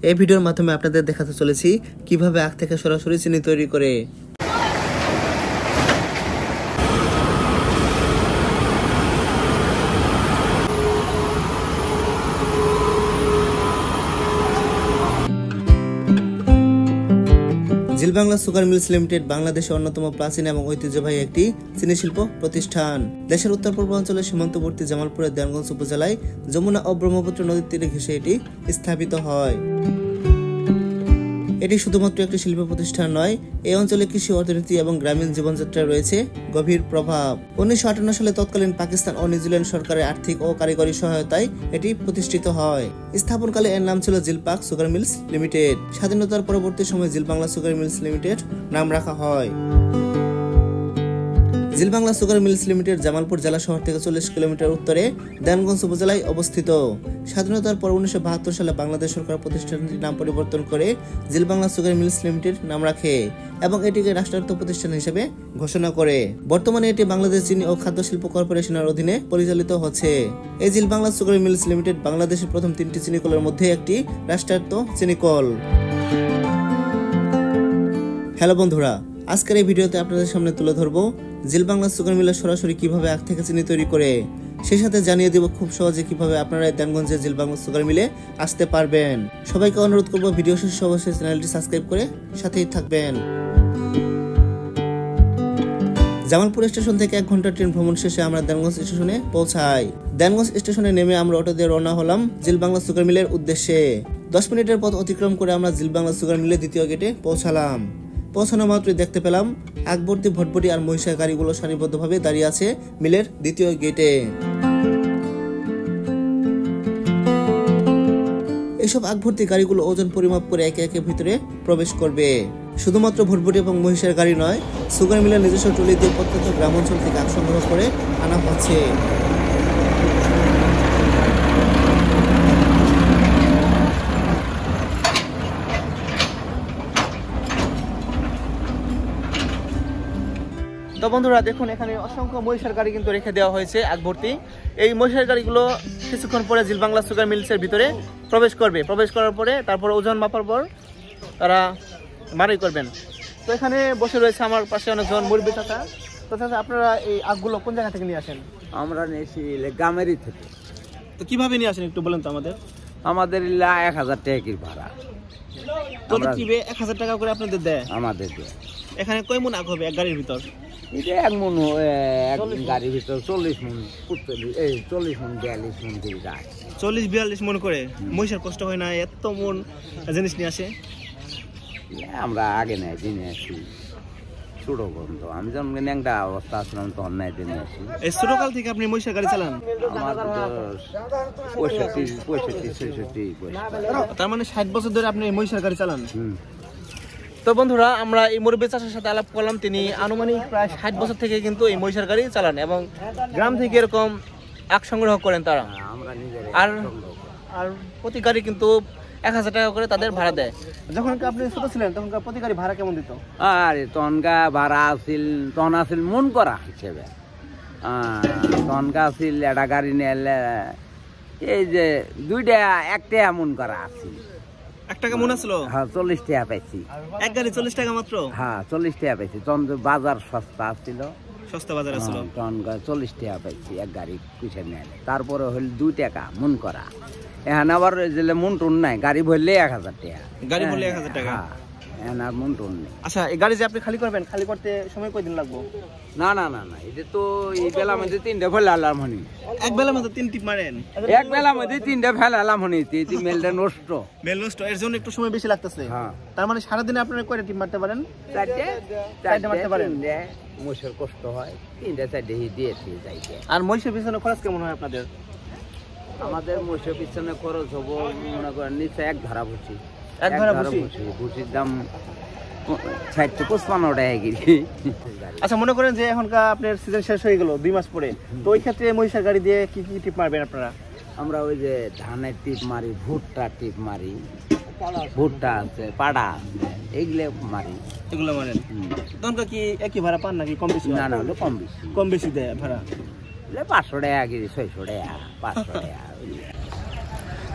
এই ভিডিওর মাধ্যমে আপনাদের দেখাতে চলেছি কিভাবে আখ থেকে সরাসরি চিনি তৈরি করে। জিল বাংলা সুগার মিলস লিমিটেড বাংলাদেশের অন্যতম প্রাচীন এবং ঐতিহ্যবাহী একটি চিনি শিল্প প্রতিষ্ঠান। দেশের উত্তর পূর্বাঞ্চলের সীমান্তবর্তী জামালপুরের দেওয়ানগঞ্জ উপজেলায় যমুনা ও ব্রহ্মপুত্র নদীর তীরে ঘেঁষে এটি স্থাপিত হয়। এটি শুধুমাত্র একটি শিল্প প্রতিষ্ঠান নয়, এই অঞ্চলে কৃষি, অর্থনীতি এবং গ্রামীণ জীবনযাত্রায় রয়েছে গভীর প্রভাব। 1958 সালে তৎকালীন পাকিস্তান ও নিউজিল্যান্ড সরকারের আর্থিক ও কারিগরি সহায়তায় এটি প্রতিষ্ঠিত হয়। স্থাপনকালে এর নাম ছিল জিল পাক সুগার মিলস লিমিটেড। স্বাধীনতার পরবর্তী সময়ে Zeal Bangla sugar mills limited নাম রাখা হয়। Zeal Bangla sugar mills limited Jamalpur জেলা শহর থেকে 40 কিলোমিটার উত্তরে দেওয়ানগঞ্জ উপজেলায় অবস্থিত। স্বাধীনতার পর 1972 সালে বাংলাদেশ সরকার প্রতিষ্ঠানটির নাম পরিবর্তন করে জিল বাংলা সুগার মিলস লিমিটেড নাম রাখে এবং এটিকে রাষ্ট্রায়ত্ত প্রতিষ্ঠান হিসেবে ঘোষণা করে। বর্তমানে এটি বাংলাদেশ চিনি ও খাদ্য শিল্প কর্পোরেশনের অধীনে পরিচালিত হচ্ছে। এই জিল বাংলা সুগার মিলস লিমিটেড বাংলাদেশের প্রথম 3টি চিনি কলের মধ্যে একটি রাষ্ট্রায়ত্ত চিনি কল। হ্যালো বন্ধুরা, আজকের এই ভিডিওতে আপনাদের সামনে তুলে ধরবো জিল বাংলা সুগার মিলে সরাসরি কিভাবে আখ থেকে চিনি তৈরি করে। সেই সাথে জানিয়ে দেব খুব সহজে কিভাবে আপনারা দেওয়ানগঞ্জের জিল বাংলা সুগার মিলে আসতে পারবেন। সবাইকে অনুরোধ করব ভিডিও শেষে অবশ্যই চ্যানেলটি সাবস্ক্রাইব করে সাথেই থাকবেন। জামালপুর স্টেশন থেকে 1 ঘন্টা ট্রেন ভ্রমণ শেষে আমরা দেওয়ানগঞ্জ স্টেশনে পৌঁছাই। দেওয়ানগঞ্জ স্টেশনে নেমে আমরা অটো দিয়ে রওনা হলাম জিল বাংলা সুগার মিলের উদ্দেশ্যে। 10 মিনিটের পথ অতিক্রম করে আমরা জিল বাংলা সুগার মিলের দ্বিতীয় গেটে পৌঁছালাম। পৌঁছানো মাত্রই দেখতে পেলাম আখ ভর্তি ভটভটি আর মহিষার গাড়িগুলো সারিবদ্ধভাবে দাঁড়িয়ে আছে মিলের দ্বিতীয় গেটে। এসব আখ ভর্তি গাড়িগুলো ওজন পরিমাপ করে একে একে ভিতরে প্রবেশ করবে। শুধুমাত্র ভটভটি এবং মহিষের গাড়ি নয়, সুগার মিলের নিজস্ব ট্রলি দিয়ে প্রত্যন্ত গ্রাম অঞ্চল থেকে আখ সংগ্রহ করে আনা হচ্ছে। তো বন্ধুরা দেখুন, এখানে অসংখ্য মহিষের গাড়ি কিন্তু রেখে দেওয়া হয়েছে আখ ভর্তি। এই মহিষের গাড়িগুলো কিছুক্ষণ পরে জিল বাংলা সুগার মিলসের ভিতরে প্রবেশ করবে। প্রবেশ করার পরে তারপর ওজন মাপার পর তারা মারাই করবেন। তো এখানে বসে রয়েছে আমার পাশে অনেকজন মুরব্বি চাচা। তো চাচা, আপনারা এই আখগুলো কোন জায়গা থেকে নিয়ে আসেন? আমরা নিয়েছি গ্রামেরই থেকে। তো কিভাবে নিয়ে আসেন একটু বলেন তো আমাদের। আমাদের 1000 টাকা ভাড়া। প্রতি 1000 টাকা করে আপনাদের দেয়? আমাদের দেয়। এখানে কয় মন আখ হবে এক গাড়ির ভিতর? এটা 1 মন, এক গাড়ির ভিতর 40 মন, 40 মন 42 মন করে যায়। 40-42 মন করে। মহিষের কষ্ট হয় না এত মন জিনিস নিয়ে আসে? আমরা আগে নেই দিনে আসি ছোট বন্ধু, আমি যখন ন্যাংটা অবস্থা আসলাম তখন নাই দিনে আসি। এই ছোটকাল থেকে আপনি মহিষের গাড়ি চালান? আমার 65-66। তার মানে 60 বছর ধরে আপনি মহিষের গাড়ি চালান? তো বন্ধুরা, আমরা এই মুরব্বি চাচার সাথে আলাপ করলাম। তিনি আনুমানিক প্রায় 60 বছর থেকে কিন্তু এই মহিষের গাড়ি চালান এবং গ্রাম থেকে এরকম আখ সংগ্রহ করেন তারা। আর প্রতি গাড়ি কিন্তু 1000 টাকা করে তাদের ভাড়া দেয়। যখন আপনি ছোট ছিলেন তখন প্রতি গাড়ি ভাড়া কেমন দিত? আরে তনকা ভাড়া আসিল, তখন আসিল মন করা হিসেবে। তনকা আসিল একটা গাড়ি নিলে এই যে 2 টাকা 1 টাকা মন করা আসিল। 1 টাকা মন আসলো? হ্যাঁ, 40 টাকা পাইছি এক গাড়ি। 40 টাকা মাত্র? হ্যাঁ, 40 টাকা পাইছি। তখন বাজার সস্তা আসছিল, সস্তা বাজার আসছিল। তখন 40 টাকা পাইছি এক গাড়ি পিছিয়ে নিলে। তারপরে হইল 2 টাকা মন করা। এখন আবার মন টুন নাই, গাড়ি ভরলে 1000 টাকা। গাড়ি ভরলে 1000 টাকা? এখন আর মন টুন নেই। আচ্ছা, এই গাড়ি যে আপনি খালি করবেন, খালি করতে সময় কয়দিন লাগবে? না, এটা তো এই বেলা মধ্যে 3টা ফেলালাম হনি। এক বেলার মধ্যে 3 টিপ মারেন? এক বেলার মধ্যে 3টা ফেলালাম হনি। মেলটা নষ্ট। মেল নষ্ট, এর জন্য একটু সময় বেশি লাগতেছে। হ্যাঁ। তার মানে সারাদিনে আপনারা কয়টা টিপ মারতে পারেন? 4টে মারতে পারেন। মহিষের কষ্ট হয়, 3টা-4টে দিয়ে যাইতে। আর মহিষের পিছনে খরচ কেমন হয় আপনাদের? আমাদের মহিষের পিছনে খরচ হবো মনে করেন নিচে 1 ধরা ভুসি। 1 ধরা ভুসি? ভুসির দাম 60-55 টাকা কেজি। আচ্ছা, মনে করেন যে এখনকার আপনার সিজন শেষ হয়ে গেল 2 মাস পরে, তো ওই ক্ষেত্রে মহিষের গাড়ি দিয়ে কি কি টিপ মারবেন আপনারা? আমরা ওই যে ধানের টিপ মারি, ভুট্টা টিপ মারি, ভুট্টা আছে, পাড়া আছে, এইগুলো মারি। এগুলো মারেন? তখন কি একই ভাড়া পান নাকি কম বেশি? না, হলো কম বেশি। কম বেশি দেয় ভাড়া? 500 টাকা কেজি, 600 টাকা, 500 টাকা।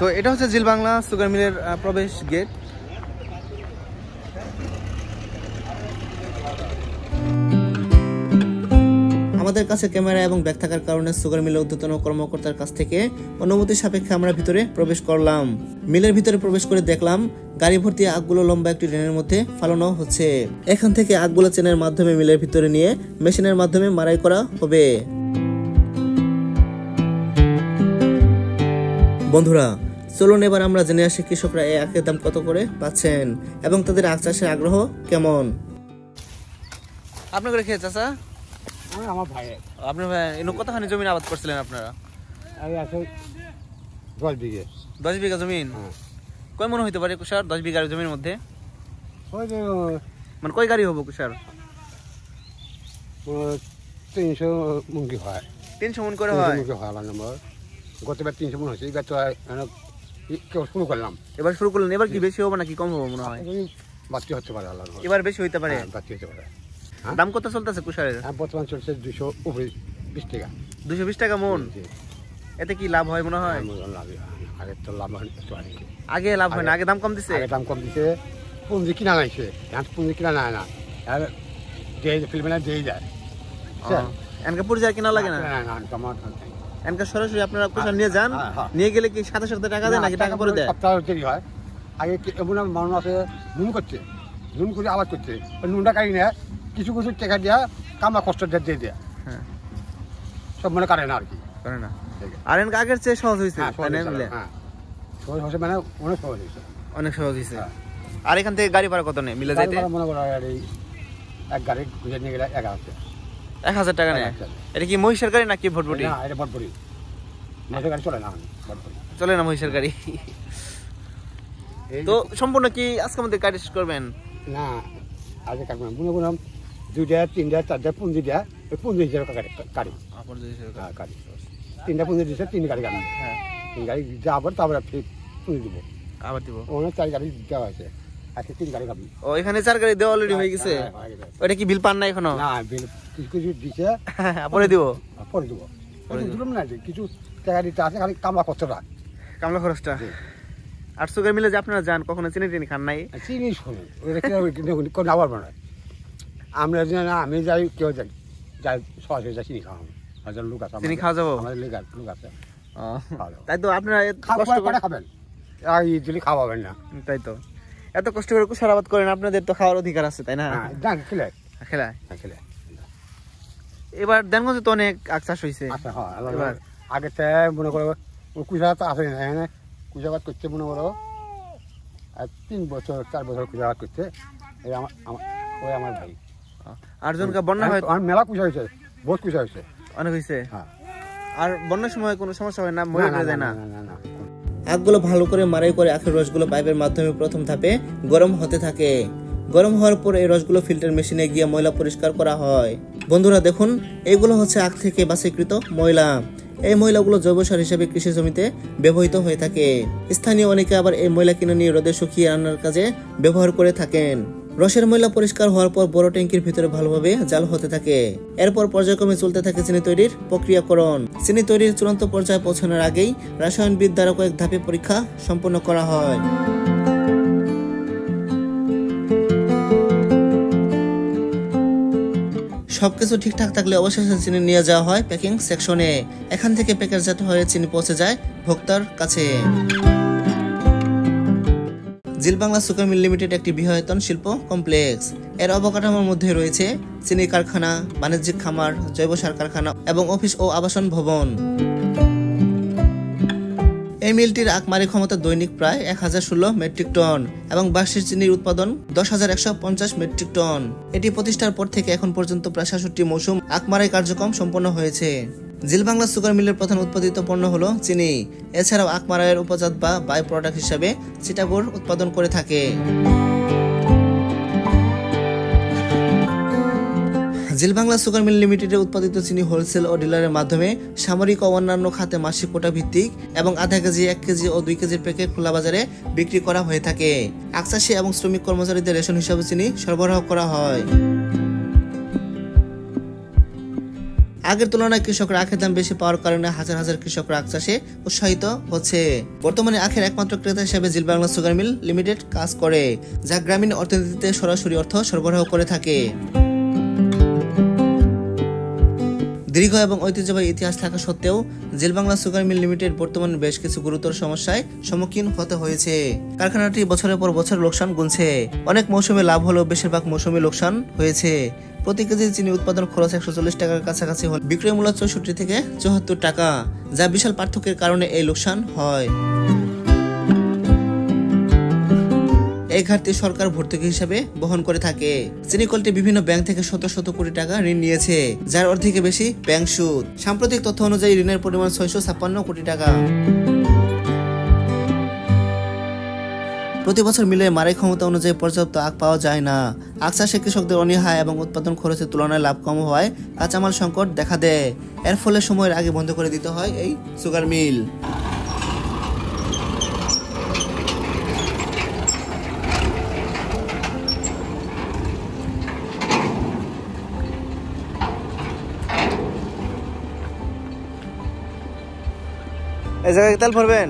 তো এটা হচ্ছে জিল বাংলা সুগার মিলের প্রবেশ গেট। আমাদের কাছে ক্যামেরা এবং ব্যাগ থাকার কারণে সুগার মিলের ঊর্ধ্বতন কর্মকর্তার কাছ থেকে অনুমতি সাপেক্ষে আমরা ভিতরে প্রবেশ করলাম। মিলের ভিতরে প্রবেশ করে দেখলাম গাড়ি ভর্তি আগগুলো লম্বা একটি ড্রেনের মধ্যে ফালানো হচ্ছে। এখান থেকে আগগুলো চেনের মাধ্যমে মিলের ভিতরে নিয়ে মেশিনের মাধ্যমে মাড়াই করা হবে। বন্ধুরা চলুন এবার আমরা জেনে আসি কৃষকরা এই আখের দাম কত করে পাচ্ছেন এবং তাদের আখ চাষের আগ্রহ কেমন। আপনার করে খেয়ে চাচা? আমার ভাই আপনার ভাই কতখানি জমি আবাদ করছিলেন আপনারা? আছে 10 বিঘে। 10 বিঘা জমিন? কয় মনে হইতে পারে কুষার 10 বিঘার জমির মধ্যে? মানে কয় গাড়ি হবো কুষার? 300 মন কি হয়। 300 মন করে হয়? গতবার 300 মন হয়েছে, এবার তো শুরু করলাম। এবার শুরু করলেন, এবার কি বেশি হবে নাকি কম হবে মনে হয়? বাড়তি হতে পারে, এবার বেশি হইতে পারে। বাড়তি হতে পারে। দাম কত চলতেছে কুষারের? বর্তমান চলছে 220 টাকা। 220 টাকা মন? এতে কি লাভ হয় মনে হয়? আগে তো লাভ হয়, আগে লাভ হয় না, আগে দাম কম দিছে। আগে দাম কম দিছে, পুঁজি কিনা নাইছে, পুঁজি কিনা নাই না, ফিল্মে দিয়ে যায়। এনকা পরিচয় কিনা লাগে না? এনকা সরাসরি আপনারা কুষার নিয়ে যান, নিয়ে গেলে কি সাথে সাথে টাকা দেয় নাকি টাকা পরে দেয়? সপ্তাহ দেরি হয়। আগে এমন মানুষ আছে নুন করছে, নুন করে আবাদ করছে, নুনটা কাটি নেয়, কিছু কিছু টাকা দেওয়া কামা কষ্ট দিয়ে দেয়, সব মনে কাটে না আর কি, করে না। আর এনকা আগের চেয়ে সহজ হয়েছে? সহজ হয়েছে, মানে অনেক সহজ হয়েছে, অনেক সহজ হয়েছে। আর এখান থেকে গাড়ি ভাড়া কত নেই মিলে যাইতে? মনে করো এক গাড়ি খুঁজে নিয়ে গেলে 1000 টাকা নেয়। এটা কি মহিষের গাড়ি নাকি ভটভটি? না, এটা ভটভটি। মহিষের গাড়ি চলে না, ভটভটি চলে না মহিষের গাড়ি। তো সম্পূর্ণ কি আজকে আমাদের গাড়ি শেষ করবেন? না, আজকে কাটবেন, মনে করলাম 2টা 3টা 4টা পুঁজি দেয়া, ওই পুঁজি হিসেবে গাড়ি 3টা পুঁজি দিচ্ছে, 3 গাড়ি গাড়ি। হ্যাঁ, 3 গাড়ি যাবার তারপরে পুঁজি দিব, আবার দিব। ওখানে 4 গাড়ি দেওয়া আছে, আজকে 3 গাড়ি গাবি। ও, এখানে 4 গাড়ি দেওয়া অলরেডি হয়ে গেছে? ওটা কি বিল পান না এখনো? না, বিল কিছু কিছু দিছে, পরে দিব। পরে দিব, দিলাম না, কিছু টাকা দিতে আছে, খালি কামলা খরচটা, কামলা খরচটা। আর সুগার মিলে যে আপনারা যান, কখনো চিনি টিনি খান নাই? চিনি শুনি কোন আবার বানায়, আমরা আমি যাই, কেউ যাই যাই সহজে যাই চিনি খাওয়া, হাজার লোক আছে, চিনি খাওয়া যাবো? আমাদের লোক আছে। তাই তো আপনারা কষ্ট করে খাবেন, ইজিলি খাওয়াবেন না। তাই তো এত কষ্ট করে কুষার আবাদ করেন, আপনাদের তো খাওয়ার অধিকার আছে তাই না? খেলে খেলা খেলে। এবার দেনগঞ্জে তো অনেক আখ চাষ হয়েছে। এবার আগে মনে করো কুষা তো আসে না, কুষাবাদ করছে মনে করো 3 বছর 4 বছর কুষাবাদ করছে, ওই আমার ভাই। আর জনকা বন্যা হয়? মেলা কুষা হয়েছে, বহুত কুষা হয়েছে, অনেক হয়েছে। হ্যাঁ। আর বন্যার সময় কোনো সমস্যা হয় না? মরে যায় না? আখগুলো ভালো করে মাড়াই করে আখের রসগুলো পাইপের মাধ্যমে প্রথম ধাপে গরম হতে থাকে। গরম হওয়ার পর এই রসগুলো ফিল্টার মেশিনে গিয়ে ময়লা পরিষ্কার করা হয়। বন্ধুরা দেখুন, এইগুলো হচ্ছে আখ থেকে বাছাইকৃত ময়লা। এই ময়লাগুলো জৈব সার হিসেবে কৃষি জমিতে ব্যবহৃত হয়ে থাকে। স্থানীয় অনেকে আবার এই ময়লা কিনে নিয়ে রোদে শুকিয়ে রান্নার কাজে ব্যবহার করে থাকেন। রসের ময়লা পরিষ্কার হওয়ার পর বড় ট্যাঙ্কির ভিতরে ভালোভাবে জাল হতে থাকে। এরপর পর্যায়ক্রমে চলতে থাকে চিনি তৈরির প্রক্রিয়াকরণ। চিনি তৈরির চূড়ান্ত পর্যায়ে পৌঁছানোর আগেই রাসায়নবিদ দ্বারা কয়েক ধাপে পরীক্ষা সম্পন্ন করা হয়। সবকিছু ঠিকঠাক থাকলে অবশেষে চিনি নিয়ে যাওয়া হয় প্যাকিং সেকশনে। এখান থেকে প্যাকেটজাত হয়ে চিনি পৌঁছে যায় ভোক্তার কাছে। জিল বাংলা সুগার মিল লিমিটেড একটি বৃহত্তম শিল্প কমপ্লেক্স। এর অবকাঠামোর মধ্যে রয়েছে চিনি কারখানা, বাণিজ্যিক খামার, জৈব সার কারখানা এবং অফিস ও আবাসন ভবন। এই মিলটির আখমারি ক্ষমতা দৈনিক প্রায় 1016 মেট্রিক টন এবং বার্ষিক চিনির উৎপাদন 10,150 মেট্রিক টন। এটি প্রতিষ্ঠার পর থেকে এখন পর্যন্ত প্রায় 66 মৌসুম আখমারাই কার্যক্রম সম্পন্ন হয়েছে। জিল বাংলা সুগার মিলের প্রধান উৎপাদিত পণ্য হলো চিনি। এছাড়াও আখমারাইয়ের উপজাত বা বাই প্রোডাক্ট হিসাবে চিটাগুড় উৎপাদন করে থাকে। জিল বাংলা সুগার মিল লিমিটেডের উৎপাদিত চিনি হোলসেল ও ডিলারের মাধ্যমে সামরিক ও অন্যান্য খাতে মাসিক কোটা ভিত্তিক এবং আধা কেজি, 1 কেজি ও 2 কেজির প্যাকেট খোলা বাজারে বিক্রি করা হয়ে থাকে। আখচাষী এবং শ্রমিক কর্মচারীদের রেশন হিসাবে চিনি সরবরাহ করা হয়। আখ আগের তুলনায় কৃষকরা আখের দাম বেশি পাওয়ার কারণে হাজার হাজার কৃষকরা আখ চাষে উৎসাহিত হচ্ছে। বর্তমানে আখের একমাত্র ক্রেতা হিসেবে জিল বাংলা সুগার মিল লিমিটেড কাজ করে, যা গ্রামীণ অর্থনীতিতে সরাসরি অর্থ সরবরাহ করে থাকে। দীর্ঘ এবং ঐতিহ্যবাহী ইতিহাস থাকা সত্ত্বেও জিল বাংলা সুগার মিল লিমিটেড বর্তমানে বেশ কিছু গুরুতর সমস্যায় সম্মুখীন হতে হয়েছে। কারখানাটি বছরের পর বছর লোকসান গুনছে। অনেক মৌসুমে লাভ হলেও বেশিরভাগ মৌসুমে লোকসান হয়েছে। প্রতি কেজি চিনি উৎপাদন খরচ 140 টাকার কাছাকাছি হল, বিক্রয় মূল্য 64 থেকে 74 টাকা, যা বিশাল পার্থক্যের কারণে এই লোকসান হয়। এই ঘাটতি সরকার ভর্তুকি হিসাবে বহন করে থাকে। চিনি কলটি বিভিন্ন ব্যাংক থেকে শত শত কোটি টাকা ঋণ নিয়েছে, যার অর্ধেকে বেশি ব্যাংক সুদ। সাম্প্রতিক তথ্য অনুযায়ী ঋণের পরিমাণ 656 কোটি টাকা। প্রতি বছর মিলে মারাই ক্ষমতা অনুযায়ী পর্যাপ্ত আখ পাওয়া যায় না। আখ চাষে কৃষকদের অনীহা এবং উৎপাদন খরচের তুলনায় লাভ কম হওয়ায় কাঁচামাল সংকট দেখা দেয়। এর ফলে সময়ের আগে বন্ধ করে দিতে হয় এই সুগার মিল। এই জায়গায় তেল ভরবেন?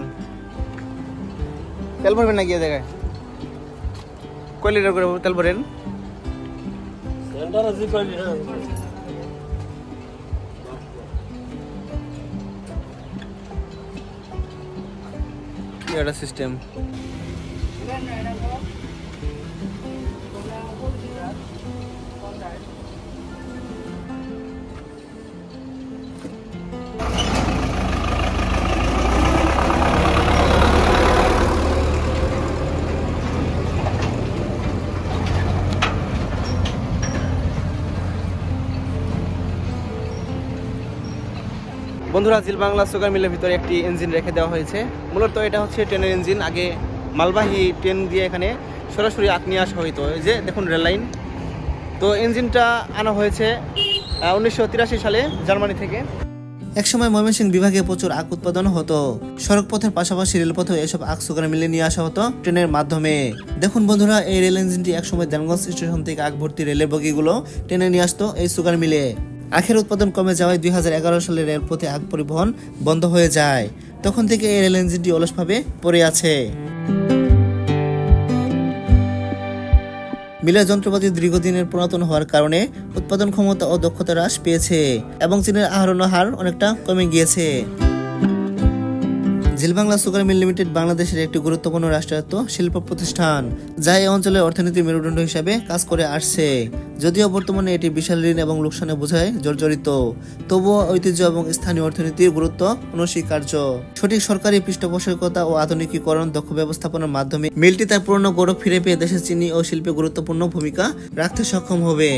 তেল ভরবেন নাকি? এই জায়গায় কয় লিটার করে তেল ভরেন? এটা সিস্টেম। বন্ধুরা, জিল বাংলা সুগার মিলের ভিতরে একটি ইঞ্জিন রেখে দেওয়া হয়েছে। মূলত এটা হচ্ছে ট্রেনের ইঞ্জিন। আগে মালবাহী ট্রেন দিয়ে এখানে সরাসরি আখ নিয়ে আসা হইতো। এই যে দেখুন রেল লাইন। তো ইঞ্জিনটা আনা হয়েছে 1983 সালে জার্মানি থেকে। একসময় ময়মনসিংহ বিভাগে প্রচুর আখ উৎপাদন হতো। সড়ক পথের পাশাপাশি রেলপথেও এসব আখ সুগার মিলে নিয়ে আসা হতো ট্রেনের মাধ্যমে। দেখুন বন্ধুরা, এই রেল ইঞ্জিনটি একসময় দেনগঞ্জ স্টেশন থেকে আখ ভর্তি রেলের বগিগুলো টেনে নিয়ে আসতো এই সুগার মিলে। আখের উৎপাদন কমে যাওয়ায় 2011 সালে রেলপথে আখ পরিবহন বন্ধ হয়ে যায়। তখন থেকে এই রেল ইঞ্জিনটি অলসভাবে পড়ে আছে। মিলের যন্ত্রপাতি দীর্ঘদিনের পুরাতন হওয়ার কারণে উৎপাদন ক্ষমতা ও দক্ষতা হ্রাস পেয়েছে এবং চীনের আহরণ হার অনেকটা কমে গিয়েছে। জিল বাংলা সুগার মিল লিমিটেড বাংলাদেশের একটি গুরুত্বপূর্ণ রাষ্ট্রায়ত্ত শিল্প প্রতিষ্ঠান, যা এই অঞ্চলের অর্থনীতির মেরুদণ্ড হিসাবে কাজ করে আসছে। যদিও বর্তমানে এটি বিশাল ঋণ এবং লোকসানে বোঝায় জর্জরিত, তবুও ঐতিহ্য এবং স্থানীয় অর্থনীতির গুরুত্ব অনস্বীকার্য। সঠিক সরকারি পৃষ্ঠপোষকতা ও আধুনিকীকরণ, দক্ষ ব্যবস্থাপনার মাধ্যমে মিলটি তার পুরনো গৌরব ফিরে পেয়ে দেশের চিনি ও শিল্পে গুরুত্বপূর্ণ ভূমিকা রাখতে সক্ষম হবে।